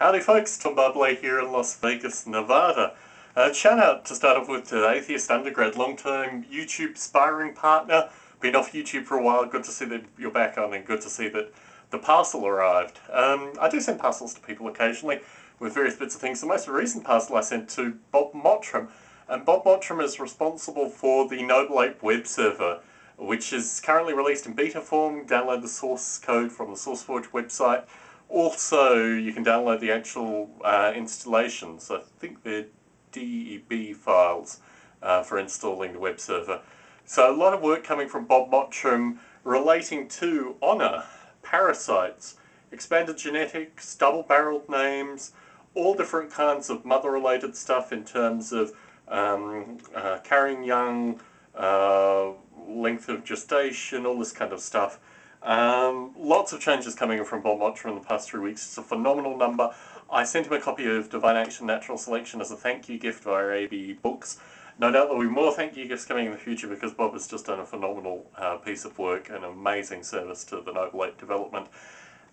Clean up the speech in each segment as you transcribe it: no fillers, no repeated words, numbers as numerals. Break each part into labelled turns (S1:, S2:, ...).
S1: Howdy folks, Tom Bublé here in Las Vegas, Nevada. Shout out to start off with to Atheist Undergrad, long-term YouTube sparring partner. Been off YouTube for a while, good to see that you're back on and good to see that the parcel arrived. I do send parcels to people occasionally with various bits of things. The most recent parcel I sent to Bob Mottram, and Bob Mottram is responsible for the Noble Ape web server, which is currently released in beta form. Download the source code from the SourceForge website. Also, you can download the actual installations. I think they're DEB files for installing the web server. So a lot of work coming from Bob Mottram relating to honour, parasites, expanded genetics, double-barreled names, all different kinds of mother-related stuff in terms of carrying young, length of gestation, all this kind of stuff. Lots of changes coming in from Bob Mottram in the past 3 weeks. It's a phenomenal number. I sent him a copy of Divine Action Natural Selection as a thank you gift via AB Books. No doubt there'll be more thank you gifts coming in the future because Bob has just done a phenomenal piece of work and amazing service to the Noble Ape development,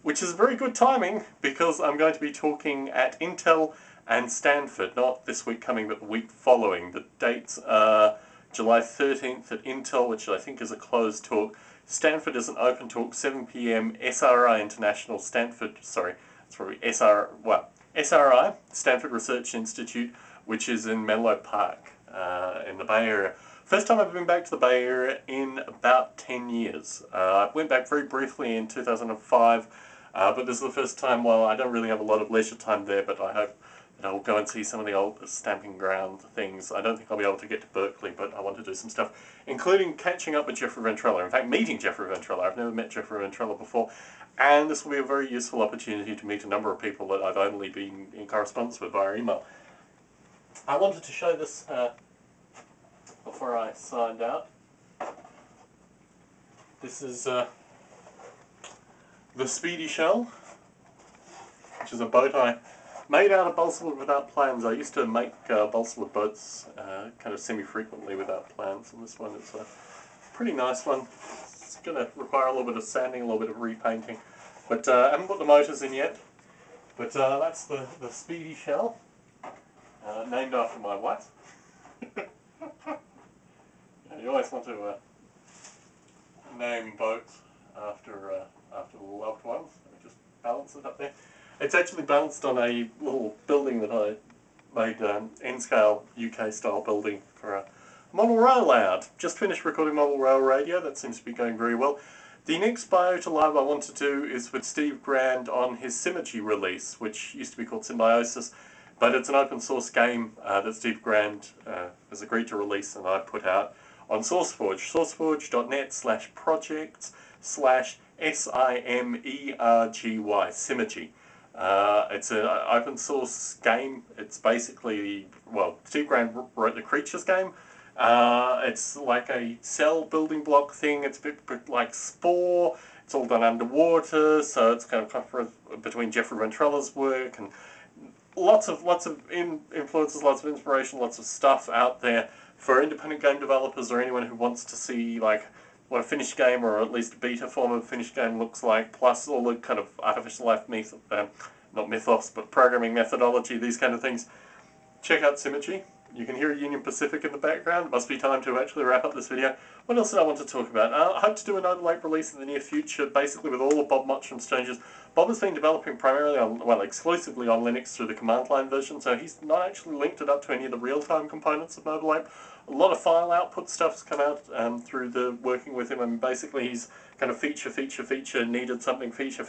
S1: which is very good timing because I'm going to be talking at Intel and Stanford, not this week coming but the week following. The dates are July 13th at Intel, which I think is a closed talk. Stanford is an open talk, 7 p.m. SRI International Stanford, sorry, it's probably SRI, Stanford Research Institute, which is in Menlo Park in the Bay Area. First time I've been back to the Bay Area in about 10 years. I went back very briefly in 2005, but this is the first time, well, I don't really have a lot of leisure time there, but I hope that I'll go and see some of the old stamping ground things. I don't think I'll be able to get to Berkeley, but I want to do some stuff, including catching up with Jeffrey Ventrella. In fact, meeting Jeffrey Ventrella. I've never met Jeffrey Ventrella before, and this will be a very useful opportunity to meet a number of people that I've only been in correspondence with via email. I wanted to show this before I signed out. This is the Speedy Shell, which is a boat I made out of balsa wood without plans. I used to make balsa wood boats kind of semi-frequently without plans, and this one is a pretty nice one. It's going to require a little bit of sanding, a little bit of repainting, but I haven't put the motors in yet. But that's the Speedy Shell, named after my wife. You always want to name boats after the loved ones. Let me just balance it up there. It's actually balanced on a little building that I made, N-scale UK style building for a model rail layout. Just finished recording model rail radio, that seems to be going very well. The next Biota Live I want to do is with Steve Grand on his Simergy release, which used to be called Symbiosis, but it's an open source game that Steve Grand has agreed to release and I put out on SourceForge, sourceforge.net/project/SIMERGY, Simergy. It's an open source game. It's basically, well, Steve Grand wrote the Creatures game. It's like a cell building block thing. It's a bit like Spore. It's all done underwater, so it's kind of between Jeffrey Ventrella's work and lots of influences, lots of inspiration, lots of stuff out there for independent game developers or anyone who wants to see like what a finished game or at least a beta form of a finished game looks like, plus all the kind of artificial life not mythos, but programming methodology, these kind of things. Check out Simergy. You can hear Union Pacific in the background. It must be time to actually wrap up this video. What else did I want to talk about? I hope to do a Noble Ape release in the near future, basically with all of Bob Mottram's changes. Bob has been developing primarily on, well, exclusively on Linux through the command line version, so he's not actually linked it up to any of the real-time components of Noble Ape. A lot of file output stuff's come out through the working with him, and basically he's kind of feature, needed something, feature.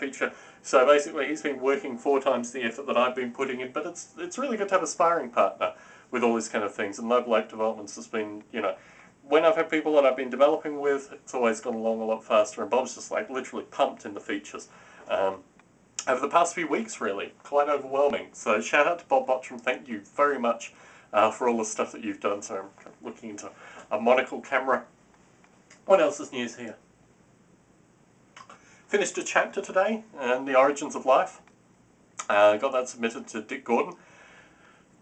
S1: So basically he's been working 4 times the effort that I've been putting in, but it's really good to have a sparring partner with all these kind of things, and Noble Ape developments has been, you know, when I've had people that I've been developing with, it's always gone along a lot faster, and Bob's just like literally pumped in the features. Over the past few weeks, really, quite overwhelming. So shout out to Bob Mottram, thank you very much for all the stuff that you've done. So I'm looking into a monocle camera. What else is news here? Finished a chapter today, and The Origins of Life. Got that submitted to Dick Gordon.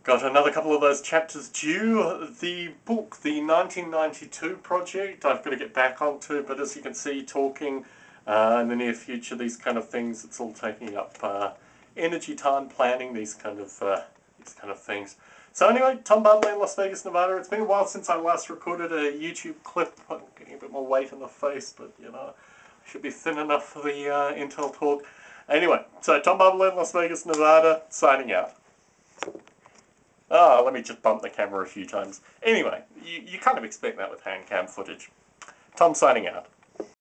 S1: Got another couple of those chapters due. The book, the 1992 project, I've got to get back onto, but as you can see, talking in the near future, these kind of things, it's all taking up energy, time, planning, these kind of things. So anyway, Tom Bartley in Las Vegas, Nevada. It's been a while since I last recorded a YouTube clip. I'm getting a bit more weight in the face, but you know, I should be thin enough for the Intel talk. Anyway, so Tom Bartley in Las Vegas, Nevada, signing out. Let me just bump the camera a few times. Anyway, you kind of expect that with hand cam footage. Tom signing out.